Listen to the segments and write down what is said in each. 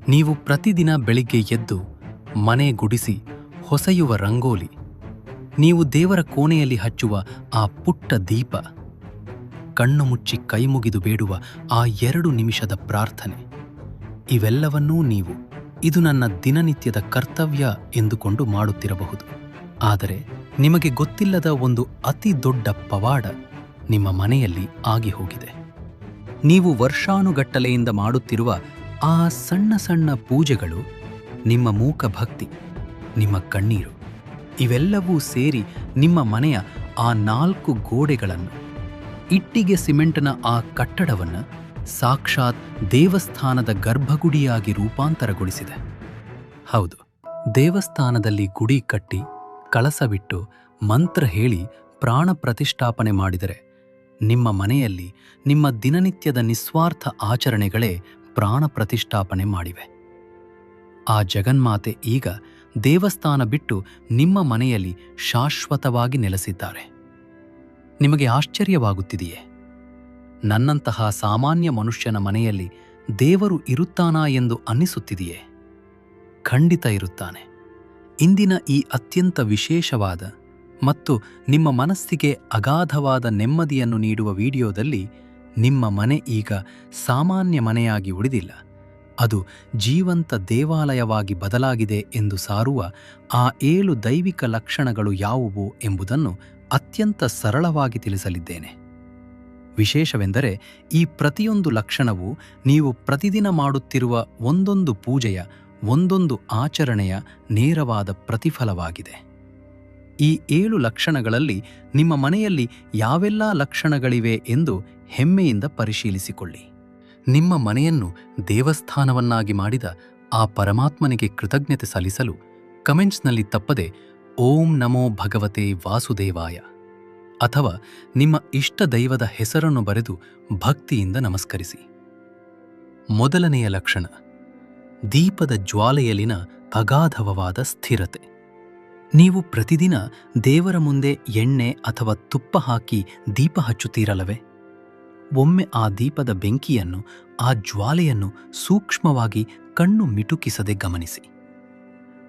ನೀವು ಪ್ರತಿದಿನ ಬೆಳಿಗ್ಗೆ ಎದ್ದು ಮನೆ ಗುಡಿಸಿ ಹೊಸೆಯುವ ರಂಗೋಲಿ, ನೀವು ದೇವರ ಕೋಣೆಯಲ್ಲಿ ಹಚ್ಚುವ ಆ ಪುಟ್ಟ ದೀಪ, ಕಣ್ಣು ಮುಚ್ಚಿ ಕೈಮುಗಿದು ಬೇಡುವ ಆ 2 ನಿಮಿಷದ ಪ್ರಾರ್ಥನೆ, ಇವೆಲ್ಲವನ್ನೂ ನೀವು ಇದು ನನ್ನ ದಿನನಿತ್ಯದ ಕರ್ತವ್ಯ ಎಂದುಕೊಂಡು ಮಾಡುತ್ತಿರಬಹುದು. ಆದರೆ ನಿಮಗೆ ಗೊತ್ತಿಲ್ಲದ ಒಂದು ಅತಿ ದೊಡ್ಡ ಪವಾಡ ನಿಮ್ಮ ಮನೆಯಲ್ಲಿ ಆಗಿ ಹೋಗಿದೆ. ನೀವು ವರ್ಷಾನುಗಟ್ಟಲೆಯಿಂದ ಮಾಡುತ್ತಿರುವ ಆ ಸಣ್ಣ ಸಣ್ಣ ಪೂಜೆಗಳು, ನಿಮ್ಮ ಮೂಕ ಭಕ್ತಿ, ನಿಮ್ಮ ಕಣ್ಣೀರು, ಇವೆಲ್ಲವೂ ಸೇರಿ ನಿಮ್ಮ ಮನೆಯ ಆ 4 ಗೋಡೆಗಳನ್ನು, ಇಟ್ಟಿಗೆ ಸಿಮೆಂಟ್ನ ಆ ಕಟ್ಟಡವನ್ನು ಸಾಕ್ಷಾತ್ ದೇವಸ್ಥಾನದ ಗರ್ಭಗುಡಿಯಾಗಿ ರೂಪಾಂತರಗೊಳಿಸಿದೆ. ಹೌದು, ದೇವಸ್ಥಾನದಲ್ಲಿ ಗುಡಿ ಕಟ್ಟಿ ಕಳಸವಿಟ್ಟು ಮಂತ್ರ ಹೇಳಿ ಪ್ರಾಣ ಪ್ರತಿಷ್ಠಾಪನೆ ಮಾಡಿದರೆ ನಿಮ್ಮ ಮನೆಯಲ್ಲಿ ನಿಮ್ಮ ದಿನನಿತ್ಯದ ನಿಸ್ವಾರ್ಥ ಆಚರಣೆಗಳೇ ಪ್ರಾಣ ಪ್ರತಿಷ್ಠಾಪನೆ ಮಾಡಿವೆ. ಆ ಜಗನ್ಮಾತೆ ಈಗ ದೇವಸ್ಥಾನ ಬಿಟ್ಟು ನಿಮ್ಮ ಮನೆಯಲ್ಲಿ ಶಾಶ್ವತವಾಗಿ ನೆಲೆಸಿದ್ದಾರೆ. ನಿಮಗೆ ಆಶ್ಚರ್ಯವಾಗುತ್ತಿದೆಯೇ? ನನ್ನಂತಹ ಸಾಮಾನ್ಯ ಮನುಷ್ಯನ ಮನೆಯಲ್ಲಿ ದೇವರು ಇರುತ್ತಾನಾ ಎಂದು ಅನ್ನಿಸುತ್ತಿದೆಯೇ? ಖಂಡಿತ ಇರುತ್ತಾನೆ. ಇಂದಿನ ಈ ಅತ್ಯಂತ ವಿಶೇಷವಾದ ಮತ್ತು ನಿಮ್ಮ ಮನಸ್ಸಿಗೆ ಅಗಾಧವಾದ ನೆಮ್ಮದಿಯನ್ನು ನೀಡುವ ವಿಡಿಯೋದಲ್ಲಿ ನಿಮ್ಮ ಮನೆ ಈಗ ಸಾಮಾನ್ಯ ಮನೆಯಾಗಿ ಉಳಿದಿಲ್ಲ, ಅದು ಜೀವಂತ ದೇವಾಲಯವಾಗಿ ಬದಲಾಗಿದೆ ಎಂದು ಸಾರುವ ಆ 7 ದೈವಿಕ ಲಕ್ಷಣಗಳು ಯಾವುವು ಎಂಬುದನ್ನು ಅತ್ಯಂತ ಸರಳವಾಗಿ ತಿಳಿಸಲಿದ್ದೇನೆ. ವಿಶೇಷವೆಂದರೆ ಈ ಪ್ರತಿಯೊಂದು ಲಕ್ಷಣವು ನೀವು ಪ್ರತಿದಿನ ಮಾಡುತ್ತಿರುವ ಒಂದೊಂದು ಪೂಜೆಯ, ಒಂದೊಂದು ಆಚರಣೆಯ ನೇರವಾದ ಪ್ರತಿಫಲವಾಗಿದೆ. ಈ 7 ಲಕ್ಷಣಗಳಲ್ಲಿ ನಿಮ್ಮ ಮನೆಯಲ್ಲಿ ಯಾವೆಲ್ಲ ಲಕ್ಷಣಗಳಿವೆ ಎಂದು ಹೆಮ್ಮೆಯಿಂದ ಪರಿಶೀಲಿಸಿಕೊಳ್ಳಿ. ನಿಮ್ಮ ಮನೆಯನ್ನು ದೇವಸ್ಥಾನವನ್ನಾಗಿ ಮಾಡಿದ ಆ ಪರಮಾತ್ಮನಿಗೆ ಕೃತಜ್ಞತೆ ಸಲ್ಲಿಸಲು ಕಮೆಂಟ್ಸ್ನಲ್ಲಿ ತಪ್ಪದೆ ಓಂ ನಮೋ ಭಗವತೆ ವಾಸುದೇವಾಯ ಅಥವಾ ನಿಮ್ಮ ಇಷ್ಟ ದೈವದ ಹೆಸರನ್ನು ಬರೆದು ಭಕ್ತಿಯಿಂದ ನಮಸ್ಕರಿಸಿ. ಮೊದಲನೆಯ ಲಕ್ಷಣ, ದೀಪದ ಜ್ವಾಲೆಯಲ್ಲಿನ ಅಗಾಧವಾದ ಸ್ಥಿರತೆ. ನೀವು ಪ್ರತಿದಿನ ದೇವರ ಮುಂದೆ ಎಣ್ಣೆ ಅಥವಾ ತುಪ್ಪ ಹಾಕಿ ದೀಪ ಹಚ್ಚುತ್ತೀರಲ್ಲವೇ? ಒಮ್ಮೆ ಆ ದೀಪದ ಬೆಂಕಿಯನ್ನು, ಆ ಜ್ವಾಲೆಯನ್ನು ಸೂಕ್ಷ್ಮವಾಗಿ ಕಣ್ಣು ಮಿಟುಕಿಸದೆ ಗಮನಿಸಿ.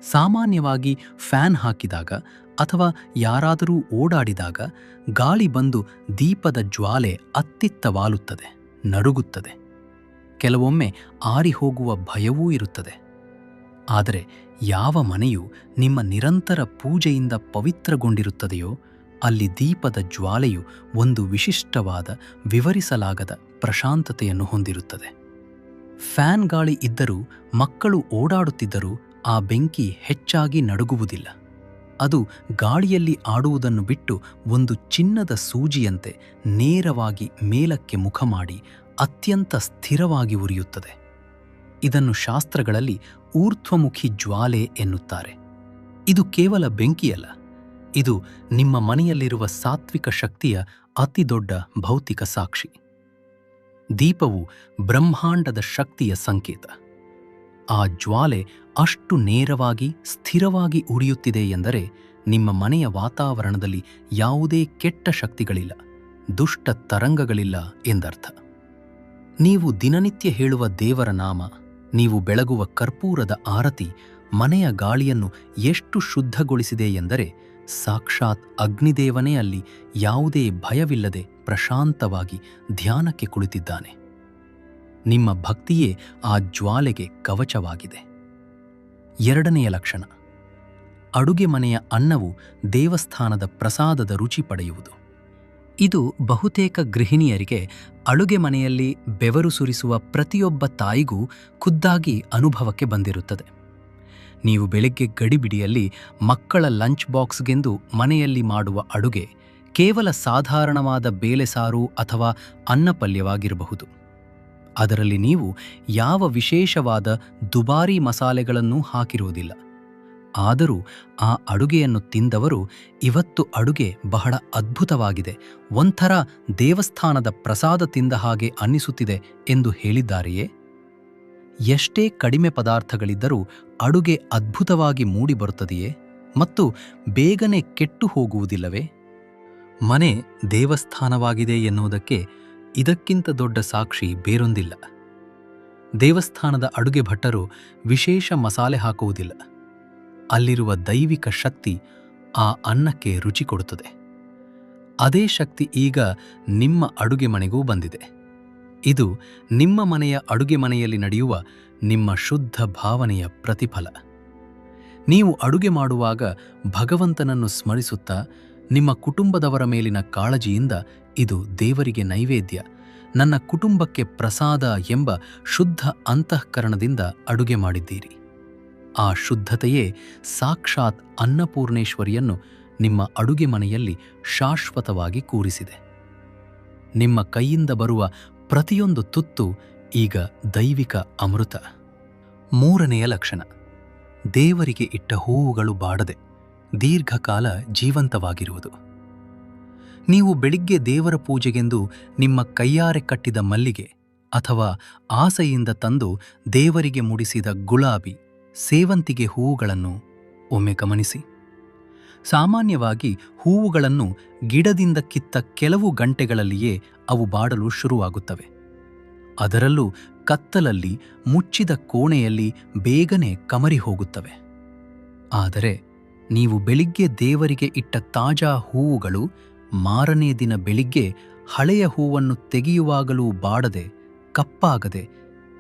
ಸಾಮಾನ್ಯವಾಗಿ ಫ್ಯಾನ್ ಹಾಕಿದಾಗ ಅಥವಾ ಯಾರಾದರೂ ಓಡಾಡಿದಾಗ ಗಾಳಿ ಬಂದು ದೀಪದ ಜ್ವಾಲೆ ಅತ್ತಿತ್ತ ವಾಲುತ್ತದೆ, ನಡುಗುತ್ತದೆ. ಕೆಲವೊಮ್ಮೆ ಆರಿ ಹೋಗುವ ಭಯವೂ ಇರುತ್ತದೆ. ಆದರೆ ಯಾವ ಮನೆಯು ನಿಮ್ಮ ನಿರಂತರ ಪೂಜೆಯಿಂದ ಪವಿತ್ರಗೊಂಡಿರುತ್ತದೆಯೋ ಅಲ್ಲಿ ದೀಪದ ಜ್ವಾಲೆಯು ಒಂದು ವಿಶಿಷ್ಟವಾದ, ವಿವರಿಸಲಾಗದ ಪ್ರಶಾಂತತೆಯನ್ನು ಹೊಂದಿರುತ್ತದೆ. ಫ್ಯಾನ್ ಗಾಳಿ ಇದ್ದರೂ, ಮಕ್ಕಳು ಓಡಾಡುತ್ತಿದ್ದರೂ ಆ ಬೆಂಕಿ ಹೆಚ್ಚಾಗಿ ನಡುಗುವುದಿಲ್ಲ. ಅದು ಗಾಳಿಯಲ್ಲಿ ಆಡುವುದನ್ನು ಬಿಟ್ಟು ಒಂದು ಚಿನ್ನದ ಸೂಜಿಯಂತೆ ನೇರವಾಗಿ ಮೇಲಕ್ಕೆ ಮುಖ ಮಾಡಿ ಅತ್ಯಂತ ಸ್ಥಿರವಾಗಿ ಉರಿಯುತ್ತದೆ. ಇದನ್ನು ಶಾಸ್ತ್ರಗಳಲ್ಲಿ ಊರ್ಧ್ವಮುಖಿ ಜ್ವಾಲೆ ಎನ್ನುತ್ತಾರೆ. ಇದು ಕೇವಲ ಬೆಂಕಿಯಲ್ಲ, ಇದು ನಿಮ್ಮ ಮನೆಯಲ್ಲಿರುವ ಸಾತ್ವಿಕ ಶಕ್ತಿಯ ಅತಿದೊಡ್ಡ ಭೌತಿಕ ಸಾಕ್ಷಿ. ದೀಪವು ಬ್ರಹ್ಮಾಂಡದ ಶಕ್ತಿಯ ಸಂಕೇತ. ಆ ಜ್ವಾಲೆ ಅಷ್ಟು ನೇರವಾಗಿ, ಸ್ಥಿರವಾಗಿ ಉರಿಯುತ್ತಿದೆ ಎಂದರೆ ನಿಮ್ಮ ಮನೆಯ ವಾತಾವರಣದಲ್ಲಿ ಯಾವುದೇ ಕೆಟ್ಟ ಶಕ್ತಿಗಳಿಲ್ಲ, ದುಷ್ಟ ತರಂಗಗಳಿಲ್ಲ ಎಂದರ್ಥ. ನೀವು ದಿನನಿತ್ಯ ಹೇಳುವ ದೇವರ ನಾಮ, ನೀವು ಬೆಳಗುವ ಕರ್ಪೂರದ ಆರತಿ ಮನೆಯ ಗಾಳಿಯನ್ನು ಎಷ್ಟು ಶುದ್ಧಗೊಳಿಸಿದೆ ಎಂದರೆ ಸಾಕ್ಷಾತ್ ಅಗ್ನಿದೇವನೇ ಅಲ್ಲಿ ಯಾವುದೇ ಭಯವಿಲ್ಲದೆ ಪ್ರಶಾಂತವಾಗಿ ಧ್ಯಾನಕ್ಕೆ ಕುಳಿತಿದ್ದಾನೆ. ನಿಮ್ಮ ಭಕ್ತಿಯೇ ಆ ಜ್ವಾಲೆಗೆ ಕವಚವಾಗಿದೆ. ಎರಡನೆಯ ಲಕ್ಷಣ, ಅಡುಗೆ ಮನೆಯ ಅನ್ನವು ದೇವಸ್ಥಾನದ ಪ್ರಸಾದದ ರುಚಿ ಪಡೆಯುವುದು. ಇದು ಬಹುತೇಕ ಗೃಹಿಣಿಯರಿಗೆ, ಅಡುಗೆ ಮನೆಯಲ್ಲಿ ಬೆವರು ಸುರಿಸುವ ಪ್ರತಿಯೊಬ್ಬ ತಾಯಿಗೂ ಖುದ್ದಾಗಿ ಅನುಭವಕ್ಕೆ ಬಂದಿರುತ್ತದೆ. ನೀವು ಬೆಳಗ್ಗೆ ಗಡಿಬಿಡಿಯಲ್ಲಿ ಮಕ್ಕಳ ಲಂಚ್ ಬಾಕ್ಸ್ಗೆಂದು ಮನೆಯಲ್ಲಿ ಮಾಡುವ ಅಡುಗೆ ಕೇವಲ ಸಾಧಾರಣವಾದ ಬೇಳೆಸಾರು ಅಥವಾ ಅನ್ನಪಲ್ಯವಾಗಿರಬಹುದು. ಅದರಲ್ಲಿ ನೀವು ಯಾವ ವಿಶೇಷವಾದ ದುಬಾರಿ ಮಸಾಲೆಗಳನ್ನೂ ಹಾಕಿರುವುದಿಲ್ಲ. ಆದರೂ ಆ ಅಡುಗೆಯನ್ನು ತಿಂದವರು ಇವತ್ತು ಅಡುಗೆ ಬಹಳ ಅದ್ಭುತವಾಗಿದೆ, ಒಂಥರ ದೇವಸ್ಥಾನದ ಪ್ರಸಾದ ತಿಂದ ಹಾಗೆ ಅನ್ನಿಸುತ್ತಿದೆ ಎಂದು ಹೇಳಿದ್ದಾರೆಯೇ? ಎಷ್ಟೇ ಕಡಿಮೆ ಪದಾರ್ಥಗಳಿದ್ದರೂ ಅಡುಗೆ ಅದ್ಭುತವಾಗಿ ಮೂಡಿಬರುತ್ತದೆಯೇ ಮತ್ತು ಬೇಗನೆ ಕೆಟ್ಟು ಹೋಗುವುದಿಲ್ಲವೇ? ಮನೆ ದೇವಸ್ಥಾನವಾಗಿದೆ ಎನ್ನುವುದಕ್ಕೆ ಇದಕ್ಕಿಂತ ದೊಡ್ಡ ಸಾಕ್ಷಿ ಬೇರೊಂದಿಲ್ಲ. ದೇವಸ್ಥಾನದ ಅಡುಗೆ ಭಟ್ಟರು ವಿಶೇಷ ಮಸಾಲೆ ಹಾಕುವುದಿಲ್ಲ. ಅಲ್ಲಿರುವ ದೈವಿಕ ಶಕ್ತಿ ಆ ಅನ್ನಕ್ಕೆ ರುಚಿ ಕೊಡುತ್ತದೆ. ಅದೇ ಶಕ್ತಿ ಈಗ ನಿಮ್ಮ ಅಡುಗೆ ಮನೆಗೂ ಬಂದಿದೆ. ಇದು ನಿಮ್ಮ ಮನೆಯ ಅಡುಗೆ ಮನೆಯಲ್ಲಿ ನಡೆಯುವ ನಿಮ್ಮ ಶುದ್ಧ ಭಾವನೆಯ ಪ್ರತಿಫಲ. ನೀವು ಅಡುಗೆ ಮಾಡುವಾಗ ಭಗವಂತನನ್ನು ಸ್ಮರಿಸುತ್ತಾ, ನಿಮ್ಮ ಕುಟುಂಬದವರ ಮೇಲಿನ ಕಾಳಜಿಯಿಂದ ಇದು ದೇವರಿಗೆ ನೈವೇದ್ಯ, ನನ್ನ ಕುಟುಂಬಕ್ಕೆ ಪ್ರಸಾದ ಎಂಬ ಶುದ್ಧ ಅಂತಃಕರಣದಿಂದ ಅಡುಗೆ ಮಾಡಿದ್ದೀರಿ. ಆ ಶುದ್ಧತೆಯೇ ಸಾಕ್ಷಾತ್ ಅನ್ನಪೂರ್ಣೇಶ್ವರಿಯನ್ನು ನಿಮ್ಮ ಅಡುಗೆ ಮನೆಯಲ್ಲಿ ಶಾಶ್ವತವಾಗಿ ಕೂರಿಸಿದೆ. ನಿಮ್ಮ ಕೈಯಿಂದ ಬರುವ ಪ್ರತಿಯೊಂದು ತುತ್ತು ಈಗ ದೈವಿಕ ಅಮೃತ. 3ನೆಯ ಲಕ್ಷಣ, ದೇವರಿಗೆ ಇಟ್ಟ ಹೂವುಗಳು ಬಾಡದೆ ದೀರ್ಘಕಾಲ ಜೀವಂತವಾಗಿರುವುದು. ನೀವು ಬೆಳಿಗ್ಗೆ ದೇವರ ಪೂಜೆಗೆಂದು ನಿಮ್ಮ ಕೈಯಾರೆ ಕಟ್ಟಿದ ಮಲ್ಲಿಗೆ ಅಥವಾ ಆಸೆಯಿಂದ ತಂದು ದೇವರಿಗೆ ಮುಡಿಸಿದ ಗುಲಾಬಿ, ಸೇವಂತಿಗೆ ಹೂವುಗಳನ್ನು ಒಮ್ಮೆ ಗಮನಿಸಿ. ಸಾಮಾನ್ಯವಾಗಿ ಹೂವುಗಳನ್ನು ಗಿಡದಿಂದ ಕಿತ್ತ ಕೆಲವು ಗಂಟೆಗಳಲ್ಲಿಯೇ ಅವು ಬಾಡಲು ಶುರುವಾಗುತ್ತವೆ. ಅದರಲ್ಲೂ ಕತ್ತಲಲ್ಲಿ ಮುಚ್ಚಿದ ಕೋಣೆಯಲ್ಲಿ ಬೇಗನೆ ಕಮರಿ ಹೋಗುತ್ತವೆ. ಆದರೆ ನೀವು ಬೆಳಿಗ್ಗೆ ದೇವರಿಗೆ ಇಟ್ಟ ತಾಜಾ ಹೂವುಗಳು ಮಾರನೇ ದಿನ ಬೆಳಿಗ್ಗೆ ಹಳೆಯ ಹೂವನ್ನು ತೆಗೆಯುವಾಗಲೂ ಬಾಡದೆ, ಕಪ್ಪಾಗದೆ,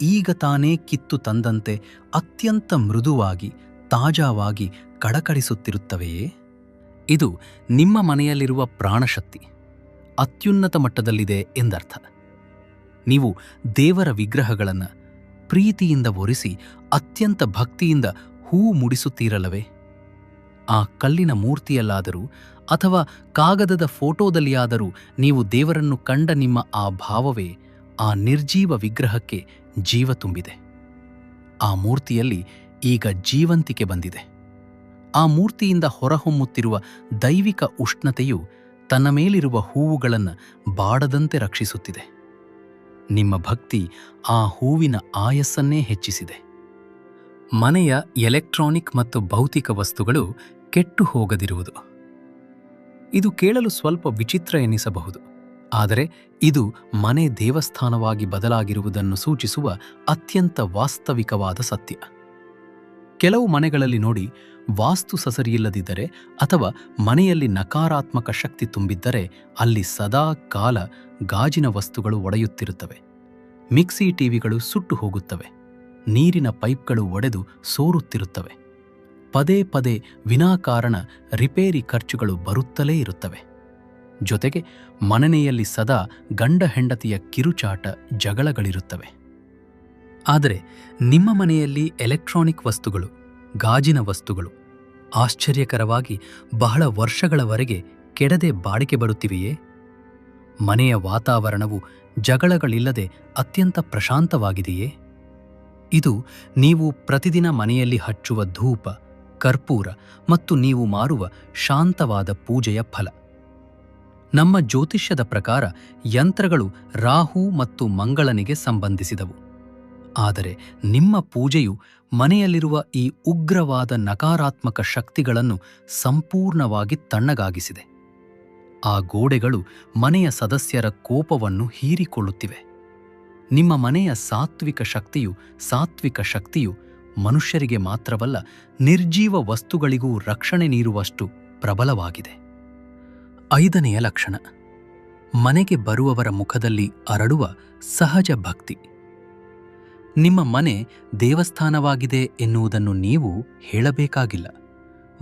ಈಗ ತಾನೇ ಕಿತ್ತು ತಂದಂತೆ ಅತ್ಯಂತ ಮೃದುವಾಗಿ, ತಾಜಾವಾಗಿ ಕಡಕಡಿಸುತ್ತಿರುತ್ತವೆಯೇ? ಇದು ನಿಮ್ಮ ಮನೆಯಲ್ಲಿರುವ ಪ್ರಾಣಶಕ್ತಿ ಅತ್ಯುನ್ನತ ಮಟ್ಟದಲ್ಲಿದೆ ಎಂದರ್ಥ. ನೀವು ದೇವರ ವಿಗ್ರಹಗಳನ್ನು ಪ್ರೀತಿಯಿಂದ ಒರೆಸಿ ಅತ್ಯಂತ ಭಕ್ತಿಯಿಂದ ಹೂ ಮುಡಿಸುತ್ತೀರಲ್ಲವೇ? ಆ ಕಲ್ಲಿನ ಮೂರ್ತಿಯಲ್ಲಾದರೂ ಅಥವಾ ಕಾಗದದ ಫೋಟೋದಲ್ಲಿಯಾದರೂ ನೀವು ದೇವರನ್ನು ಕಂಡ ನಿಮ್ಮ ಆ ಭಾವವೇ ಆ ನಿರ್ಜೀವ ವಿಗ್ರಹಕ್ಕೆ ಜೀವ ತುಂಬಿದೆ. ಆ ಮೂರ್ತಿಯಲ್ಲಿ ಈಗ ಜೀವಂತಿಕೆ ಬಂದಿದೆ. ಆ ಮೂರ್ತಿಯಿಂದ ಹೊರಹೊಮ್ಮುತ್ತಿರುವ ದೈವಿಕ ಉಷ್ಣತೆಯು ತನ್ನ ಮೇಲಿರುವ ಹೂವುಗಳನ್ನು ಬಾಡದಂತೆ ರಕ್ಷಿಸುತ್ತಿದೆ. ನಿಮ್ಮ ಭಕ್ತಿ ಆ ಹೂವಿನ ಆಯಸ್ಸನ್ನೇ ಹೆಚ್ಚಿಸಿದೆ. ಮನೆಯ ಎಲೆಕ್ಟ್ರಾನಿಕ್ ಮತ್ತು ಭೌತಿಕ ವಸ್ತುಗಳು ಕೆಟ್ಟು ಹೋಗದಿರುವುದು. ಇದು ಕೇಳಲು ಸ್ವಲ್ಪ ವಿಚಿತ್ರ ಎನ್ನಿಸಬಹುದು, ಆದರೆ ಇದು ಮನೆ ದೇವಸ್ಥಾನವಾಗಿ ಬದಲಾಗಿರುವುದನ್ನು ಸೂಚಿಸುವ ಅತ್ಯಂತ ವಾಸ್ತವಿಕವಾದ ಸತ್ಯ. ಕೆಲವು ಮನೆಗಳಲ್ಲಿ ನೋಡಿ, ವಾಸ್ತು ಸರಿಯಿಲ್ಲದಿದ್ದರೆ ಅಥವಾ ಮನೆಯಲ್ಲಿ ನಕಾರಾತ್ಮಕ ಶಕ್ತಿ ತುಂಬಿದ್ದರೆ ಅಲ್ಲಿ ಸದಾ ಕಾಲ ಗಾಜಿನ ವಸ್ತುಗಳು ಒಡೆಯುತ್ತಿರುತ್ತವೆ, ಮಿಕ್ಸಿ ಟಿವಿಗಳು ಸುಟ್ಟು ಹೋಗುತ್ತವೆ, ನೀರಿನ ಪೈಪ್ಗಳು ಒಡೆದು ಸೋರುತ್ತಿರುತ್ತವೆ, ಪದೇ ಪದೇ ವಿನಾಕಾರಣ ರಿಪೇರಿ ಖರ್ಚುಗಳು ಬರುತ್ತಲೇ ಇರುತ್ತವೆ. ಜೊತೆಗೆ ಮನೆಯಲ್ಲಿ ಸದಾ ಗಂಡ ಹೆಂಡತಿಯ ಕಿರುಚಾಟ, ಜಗಳಗಳಿರುತ್ತವೆ. ಆದರೆ ನಿಮ್ಮ ಮನೆಯಲ್ಲಿ ಎಲೆಕ್ಟ್ರಾನಿಕ್ ವಸ್ತುಗಳು, ಗಾಜಿನ ವಸ್ತುಗಳು ಆಶ್ಚರ್ಯಕರವಾಗಿ ಬಹಳ ವರ್ಷಗಳವರೆಗೆ ಕೆಡದೆ ಬಾಳಿಕೆ ಬರುತ್ತಿವೆಯೇ? ಮನೆಯ ವಾತಾವರಣವು ಜಗಳಗಳಿಲ್ಲದೆ ಅತ್ಯಂತ ಪ್ರಶಾಂತವಾಗಿದೆಯೇ? ಇದು ನೀವು ಪ್ರತಿದಿನ ಮನೆಯಲ್ಲಿ ಹಚ್ಚುವ ಧೂಪ, ಕರ್ಪೂರ ಮತ್ತು ನೀವು ಮಾರುವ ಶಾಂತವಾದ ಪೂಜೆಯ ಫಲ. ನಮ್ಮ ಜ್ಯೋತಿಷ್ಯದ ಪ್ರಕಾರ ಯಂತ್ರಗಳು ರಾಹು ಮತ್ತು ಮಂಗಳನಿಗೆ ಸಂಬಂಧಿಸಿದವು. ಆದರೆ ನಿಮ್ಮ ಪೂಜೆಯು ಮನೆಯಲ್ಲಿರುವ ಈ ಉಗ್ರವಾದ ನಕಾರಾತ್ಮಕ ಶಕ್ತಿಗಳನ್ನು ಸಂಪೂರ್ಣವಾಗಿ ತಣ್ಣಗಾಗಿಸಿದೆ. ಆ ಗೋಡೆಗಳು ಮನೆಯ ಸದಸ್ಯರ ಕೋಪವನ್ನು ಹೀರಿಕೊಳ್ಳುತ್ತಿವೆ. ನಿಮ್ಮ ಮನೆಯ ಸಾತ್ವಿಕ ಶಕ್ತಿಯು ಮನುಷ್ಯರಿಗೆ ಮಾತ್ರವಲ್ಲ, ನಿರ್ಜೀವ ವಸ್ತುಗಳಿಗೂ ರಕ್ಷಣೆ ನೀಡುವಷ್ಟು ಪ್ರಬಲವಾಗಿದೆ. 5ನೆಯ ಲಕ್ಷಣ, ಮನೆಗೆ ಬರುವವರ ಮುಖದಲ್ಲಿ ಅರಳುವ ಸಹಜ ಭಕ್ತಿ. ನಿಮ್ಮ ಮನೆ ದೇವಸ್ಥಾನವಾಗಿದೆ ಎನ್ನುವುದನ್ನು ನೀವು ಹೇಳಬೇಕಾಗಿಲ್ಲ.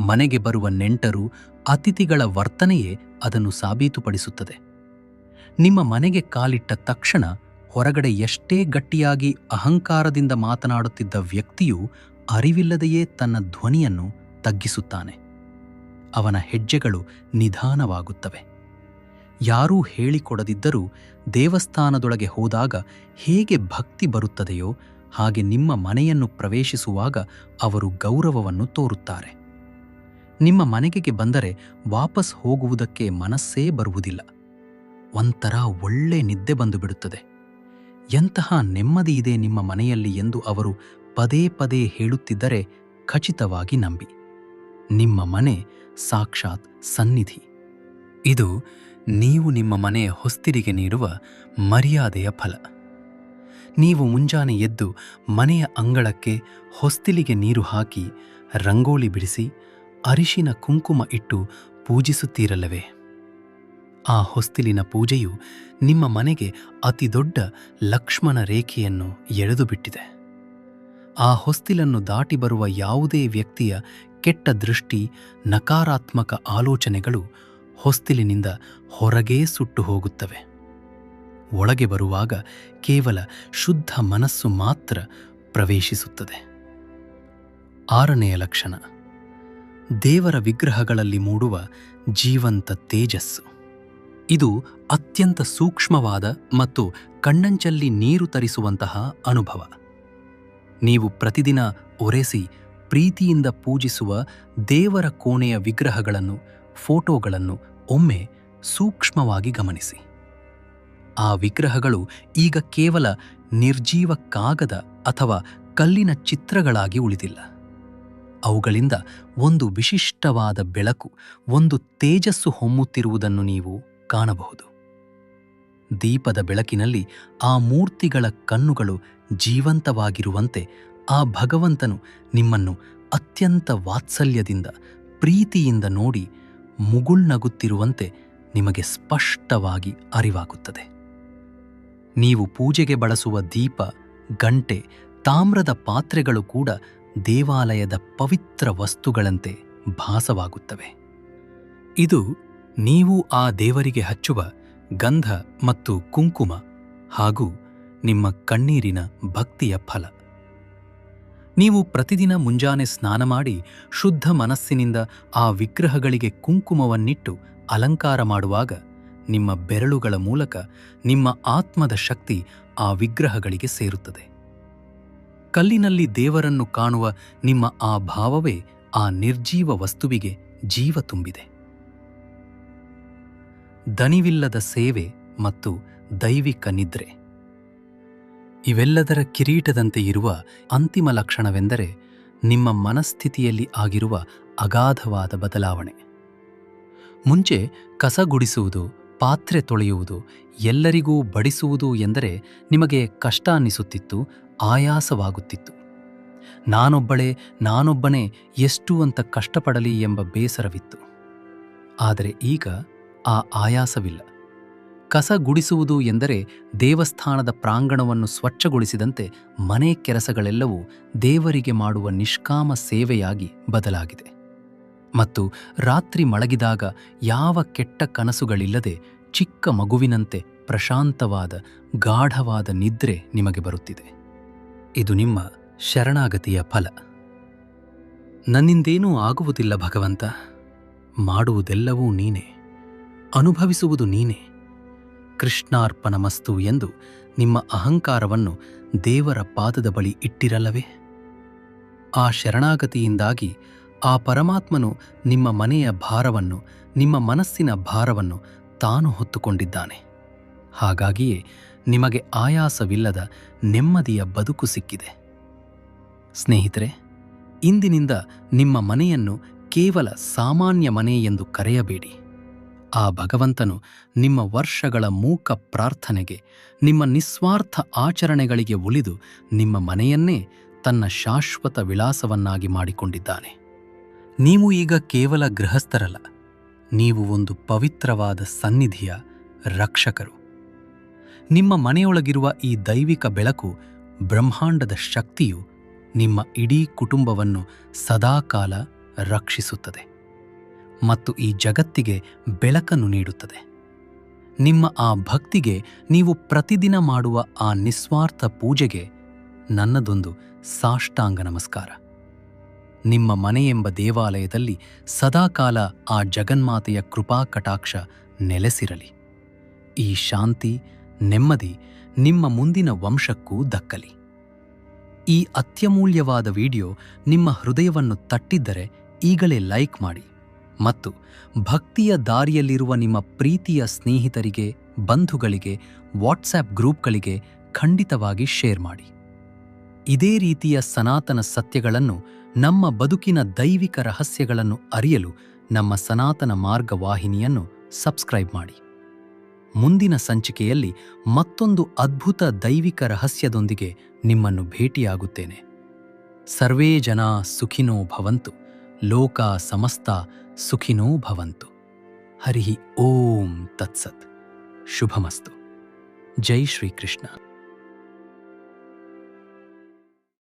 ಮನೆಗೆ ಬರುವ ನೆಂಟರು, ಅತಿಥಿಗಳ ವರ್ತನೆಯೇ ಅದನ್ನು ಸಾಬೀತುಪಡಿಸುತ್ತದೆ. ನಿಮ್ಮ ಮನೆಗೆ ಕಾಲಿಟ್ಟ ತಕ್ಷಣ ಹೊರಗಡೆ ಎಷ್ಟೇ ಗಟ್ಟಿಯಾಗಿ ಅಹಂಕಾರದಿಂದ ಮಾತನಾಡುತ್ತಿದ್ದ ವ್ಯಕ್ತಿಯು ಅರಿವಿಲ್ಲದೆಯೇ ತನ್ನ ಧ್ವನಿಯನ್ನು ತಗ್ಗಿಸುತ್ತಾನೆ. ಅವನ ಹೆಜ್ಜೆಗಳು ನಿಧಾನವಾಗುತ್ತವೆ. ಯಾರೂ ಹೇಳಿಕೊಡದಿದ್ದರೂ ದೇವಸ್ಥಾನದೊಳಗೆ ಹೋದಾಗ ಹೇಗೆ ಭಕ್ತಿ ಬರುತ್ತದೆಯೋ ಹಾಗೆ ನಿಮ್ಮ ಮನೆಯನ್ನು ಪ್ರವೇಶಿಸುವಾಗ ಅವರು ಗೌರವವನ್ನು ತೋರುತ್ತಾರೆ. ನಿಮ್ಮ ಮನೆಗೆ ಬಂದರೆ ವಾಪಸ್ ಹೋಗುವುದಕ್ಕೆ ಮನಸ್ಸೇ ಬರುವುದಿಲ್ಲ. ಒಂಥರ ಒಳ್ಳೆ ನಿದ್ದೆ ಬಂದು ಬಿಡುತ್ತದೆ. ಎಂತಹ ನೆಮ್ಮದಿಯಿದೆ ನಿಮ್ಮ ಮನೆಯಲ್ಲಿ ಎಂದು ಅವರು ಪದೇ ಪದೇ ಹೇಳುತ್ತಿದ್ದರೆ ಖಚಿತವಾಗಿ ನಂಬಿ. ನಿಮ್ಮ ಮನೆ ಸಾಕ್ಷಾತ್ ಸನ್ನಿಧಿ. ಇದು ನೀವು ನಿಮ್ಮ ಮನೆಯ ಹೊಸ್ತಿಲಿಗೆ ನೀಡುವ ಮರ್ಯಾದೆಯ ಫಲ. ನೀವು ಮುಂಜಾನೆ ಎದ್ದು ಮನೆಯ ಅಂಗಳಕ್ಕೆ ಹೊಸ್ತಿಲಿಗೆ ನೀರು ಹಾಕಿ ರಂಗೋಲಿ ಬಿಡಿಸಿ ಅರಿಶಿನ ಕುಂಕುಮ ಇಟ್ಟು ಪೂಜಿಸುತ್ತೀರಲ್ಲವೇ? ಆ ಹೊಸ್ತಿಲಿನ ಪೂಜೆಯು ನಿಮ್ಮ ಮನೆಗೆ ಅತಿದೊಡ್ಡ ಲಕ್ಷ್ಮಣ ರೇಖೆಯನ್ನು ಎಳೆದುಬಿಟ್ಟಿದೆ. ಆ ಹೊಸ್ತಿಲನ್ನು ದಾಟಿ ಬರುವ ಯಾವುದೇ ವ್ಯಕ್ತಿಯ ಕೆಟ್ಟ ದೃಷ್ಟಿ, ನಕಾರಾತ್ಮಕ ಆಲೋಚನೆಗಳು ಹೊಸ್ತಿಲಿನಿಂದ ಹೊರಗೇ ಸುಟ್ಟು ಹೋಗುತ್ತವೆ. ಒಳಗೆ ಬರುವಾಗ ಕೇವಲ ಶುದ್ಧ ಮನಸ್ಸು ಮಾತ್ರ ಪ್ರವೇಶಿಸುತ್ತದೆ. 6ನೆಯ ಲಕ್ಷಣ, ದೇವರ ವಿಗ್ರಹಗಳಲ್ಲಿ ಮೂಡುವ ಜೀವಂತ ತೇಜಸ್ಸು. ಇದು ಅತ್ಯಂತ ಸೂಕ್ಷ್ಮವಾದ ಮತ್ತು ಕಣ್ಣಂಚಲ್ಲಿ ನೀರು ತರಿಸುವಂತಹ ಅನುಭವ. ನೀವು ಪ್ರತಿದಿನ ಒರೆಸಿ ಪ್ರೀತಿಯಿಂದ ಪೂಜಿಸುವ ದೇವರ ಕೋಣೆಯ ವಿಗ್ರಹಗಳನ್ನು, ಫೋಟೋಗಳನ್ನು ಒಮ್ಮೆ ಸೂಕ್ಷ್ಮವಾಗಿ ಗಮನಿಸಿ. ಆ ವಿಗ್ರಹಗಳು ಈಗ ಕೇವಲ ನಿರ್ಜೀವ ಕಾಗದ ಅಥವಾ ಕಲ್ಲಿನ ಚಿತ್ರಗಳಾಗಿ ಉಳಿದಿಲ್ಲ. ಅವುಗಳಿಂದ ಒಂದು ವಿಶಿಷ್ಟವಾದ ಬೆಳಕು, ಒಂದು ತೇಜಸ್ಸು ಹೊಮ್ಮುತ್ತಿರುವುದನ್ನು ನೀವು ಕಾಣಬಹುದು. ದೀಪದ ಬೆಳಕಿನಲ್ಲಿ ಆ ಮೂರ್ತಿಗಳ ಕಣ್ಣುಗಳು ಜೀವಂತವಾಗಿರುವಂತೆ ಆ ಭಗವಂತನು ನಿಮ್ಮನ್ನು ಅತ್ಯಂತ ವಾತ್ಸಲ್ಯದಿಂದ, ಪ್ರೀತಿಯಿಂದ ನೋಡಿ ಮುಗುಳ್ನಗುತ್ತಿರುವಂತೆ ನಿಮಗೆ ಸ್ಪಷ್ಟವಾಗಿ ಅರಿವಾಗುತ್ತದೆ. ನೀವು ಪೂಜೆಗೆ ಬಳಸುವ ದೀಪ, ಗಂಟೆ, ತಾಮ್ರದ ಪಾತ್ರೆಗಳು ಕೂಡ ದೇವಾಲಯದ ಪವಿತ್ರ ವಸ್ತುಗಳಂತೆ ಭಾಸವಾಗುತ್ತವೆ. ಇದು ನೀವು ಆ ದೇವರಿಗೆ ಹಚ್ಚುವ ಗಂಧ ಮತ್ತು ಕುಂಕುಮ ಹಾಗೂ ನಿಮ್ಮ ಕಣ್ಣೀರಿನ ಭಕ್ತಿಯ ಫಲ. ನೀವು ಪ್ರತಿದಿನ ಮುಂಜಾನೆ ಸ್ನಾನ ಮಾಡಿ ಶುದ್ಧ ಮನಸ್ಸಿನಿಂದ ಆ ವಿಗ್ರಹಗಳಿಗೆ ಕುಂಕುಮವನ್ನಿಟ್ಟು ಅಲಂಕಾರ ಮಾಡುವಾಗ ನಿಮ್ಮ ಬೆರಳುಗಳ ಮೂಲಕ ನಿಮ್ಮ ಆತ್ಮದ ಶಕ್ತಿ ಆ ವಿಗ್ರಹಗಳಿಗೆ ಸೇರುತ್ತದೆ. ಕಲ್ಲಿನಲ್ಲಿ ದೇವರನ್ನು ಕಾಣುವ ನಿಮ್ಮ ಆ ಭಾವವೇ ಆ ನಿರ್ಜೀವ ವಸ್ತುವಿಗೆ ಜೀವ ತುಂಬಿದೆ. ದಣಿವಿಲ್ಲದ ಸೇವೆ ಮತ್ತು ದೈವಿಕ ನಿದ್ರೆ. ಇವೆಲ್ಲದರ ಕಿರೀಟದಂತೆ ಇರುವ ಅಂತಿಮ ಲಕ್ಷಣವೆಂದರೆ ನಿಮ್ಮ ಮನಸ್ಥಿತಿಯಲ್ಲಿ ಆಗಿರುವ ಅಗಾಧವಾದ ಬದಲಾವಣೆ. ಮುಂಚೆ ಕಸ ಗುಡಿಸುವುದು, ಪಾತ್ರೆ ತೊಳೆಯುವುದು, ಎಲ್ಲರಿಗೂ ಬಡಿಸುವುದು ಎಂದರೆ ನಿಮಗೆ ಕಷ್ಟ ಅನ್ನಿಸುತ್ತಿತ್ತು, ಆಯಾಸವಾಗುತ್ತಿತ್ತು. ನಾನೊಬ್ಬನೇ ಎಷ್ಟು ಅಂತ ಕಷ್ಟಪಡಲಿ ಎಂಬ ಬೇಸರವಿತ್ತು. ಆದರೆ ಈಗ ಆ ಆಯಾಸವಿಲ್ಲ. ಕಸ ಗುಡಿಸುವುದು ಎಂದರೆ ದೇವಸ್ಥಾನದ ಪ್ರಾಂಗಣವನ್ನು ಸ್ವಚ್ಛಗೊಳಿಸಿದಂತೆ ಮನೆ ಕೆಲಸಗಳೆಲ್ಲವೂ ದೇವರಿಗೆ ಮಾಡುವ ನಿಷ್ಕಾಮ ಸೇವೆಯಾಗಿ ಬದಲಾಗಿದೆ. ಮತ್ತು ರಾತ್ರಿ ಮಲಗಿದಾಗ ಯಾವ ಕೆಟ್ಟ ಕನಸುಗಳಿಲ್ಲದೆ ಚಿಕ್ಕ ಮಗುವಿನಂತೆ ಪ್ರಶಾಂತವಾದ, ಗಾಢವಾದ ನಿದ್ರೆ ನಿಮಗೆ ಬರುತ್ತಿದೆ. ಇದು ನಿಮ್ಮ ಶರಣಾಗತಿಯ ಫಲ. ನನ್ನಿಂದೇನೂ ಆಗುವುದಿಲ್ಲ ಭಗವಂತ, ಮಾಡುವುದೆಲ್ಲವೂ ನೀನೇ, ಅನುಭವಿಸುವುದು ನೀನೇ, ಕೃಷ್ಣಾರ್ಪಣಮಸ್ತು ಎಂದು ನಿಮ್ಮ ಅಹಂಕಾರವನ್ನು ದೇವರ ಪಾದದ ಬಳಿ ಇಟ್ಟಿರಲ್ಲವೇ? ಆ ಶರಣಾಗತಿಯಿಂದಾಗಿ ಆ ಪರಮಾತ್ಮನು ನಿಮ್ಮ ಮನೆಯ ಭಾರವನ್ನು, ನಿಮ್ಮ ಮನಸ್ಸಿನ ಭಾರವನ್ನು ತಾನು ಹೊತ್ತುಕೊಂಡಿದ್ದಾನೆ. ಹಾಗಾಗಿಯೇ ನಿಮಗೆ ಆಯಾಸವಿಲ್ಲದ ನೆಮ್ಮದಿಯ ಬದುಕು ಸಿಕ್ಕಿದೆ. ಸ್ನೇಹಿತರೆ, ಇಂದಿನಿಂದ ನಿಮ್ಮ ಮನೆಯನ್ನು ಕೇವಲ ಸಾಮಾನ್ಯ ಮನೆ ಎಂದು ಕರೆಯಬೇಡಿ. ಆ ಭಗವಂತನು ನಿಮ್ಮ ವರ್ಷಗಳ ಮೂಕ ಪ್ರಾರ್ಥನೆಗೆ, ನಿಮ್ಮ ನಿಸ್ವಾರ್ಥ ಆಚರಣೆಗಳಿಗೆ ಒಲಿದು ನಿಮ್ಮ ಮನೆಯನ್ನೇ ತನ್ನ ಶಾಶ್ವತ ವಿಳಾಸವನ್ನಾಗಿ ಮಾಡಿಕೊಂಡಿದ್ದಾನೆ. ನೀವು ಈಗ ಕೇವಲ ಗೃಹಸ್ಥರಲ್ಲ, ನೀವು ಒಂದು ಪವಿತ್ರವಾದ ಸನ್ನಿಧಿಯ ರಕ್ಷಕರು. ನಿಮ್ಮ ಮನೆಯೊಳಗಿರುವ ಈ ದೈವಿಕ ಬೆಳಕು, ಬ್ರಹ್ಮಾಂಡದ ಶಕ್ತಿಯು ನಿಮ್ಮ ಇಡೀ ಕುಟುಂಬವನ್ನು ಸದಾಕಾಲ ರಕ್ಷಿಸುತ್ತದೆ ಮತ್ತು ಈ ಜಗತ್ತಿಗೆ ಬೆಳಕನ್ನು ನೀಡುತ್ತದೆ. ನಿಮ್ಮ ಆ ಭಕ್ತಿಗೆ, ನೀವು ಪ್ರತಿದಿನ ಮಾಡುವ ಆ ನಿಸ್ವಾರ್ಥ ಪೂಜೆಗೆ ನನ್ನದೊಂದು ಸಾಷ್ಟಾಂಗ ನಮಸ್ಕಾರ. ನಿಮ್ಮ ಮನೆಯೆಂಬ ದೇವಾಲಯದಲ್ಲಿ ಸದಾಕಾಲ ಆ ಜಗನ್ಮಾತೆಯ ಕೃಪಾ ಕಟಾಕ್ಷ ನೆಲೆಸಿರಲಿ. ಈ ಶಾಂತಿ, ನೆಮ್ಮದಿ ನಿಮ್ಮ ಮುಂದಿನ ವಂಶಕ್ಕೂ ದಕ್ಕಲಿ. ಈ ಅತ್ಯಮೂಲ್ಯವಾದ ವಿಡಿಯೋ ನಿಮ್ಮ ಹೃದಯವನ್ನು ತಟ್ಟಿದ್ದರೆ ಈಗಲೇ ಲೈಕ್ ಮಾಡಿ ಮತ್ತು ಭಕ್ತಿಯ ದಾರಿಯಲ್ಲಿರುವ ನಿಮ್ಮ ಪ್ರೀತಿಯ ಸ್ನೇಹಿತರಿಗೆ, ಬಂಧುಗಳಿಗೆ, ವಾಟ್ಸ್ಆ್ಯಪ್ ಗ್ರೂಪ್ಗಳಿಗೆ ಖಂಡಿತವಾಗಿ ಶೇರ್ ಮಾಡಿ. ಇದೇ ರೀತಿಯ ಸನಾತನ ಸತ್ಯಗಳನ್ನು, ನಮ್ಮ ಬದುಕಿನ ದೈವಿಕ ರಹಸ್ಯಗಳನ್ನು ಅರಿಯಲು ನಮ್ಮ ಸನಾತನ ಮಾರ್ಗ ವಾಹಿನಿಯನ್ನು ಸಬ್ಸ್ಕ್ರೈಬ್ ಮಾಡಿ. ಮುಂದಿನ ಸಂಚಿಕೆಯಲ್ಲಿ ಮತ್ತೊಂದು ಅದ್ಭುತ ದೈವಿಕ ರಹಸ್ಯದೊಂದಿಗೆ ನಿಮ್ಮನ್ನು ಭೇಟಿಯಾಗುತ್ತೇನೆ. ಸರ್ವೇ ಜನಾ ಸುಖಿನೋ ಭವಂತು, ಲೋಕ ಸಮಸ್ತ ಸುಖಿನೋ ಭವಂತು. ಹರಿ ಓಂ ತತ್ಸತ್. ಶುಭಮಸ್ತು. ಜೈ ಶ್ರೀಕೃಷ್ಣ.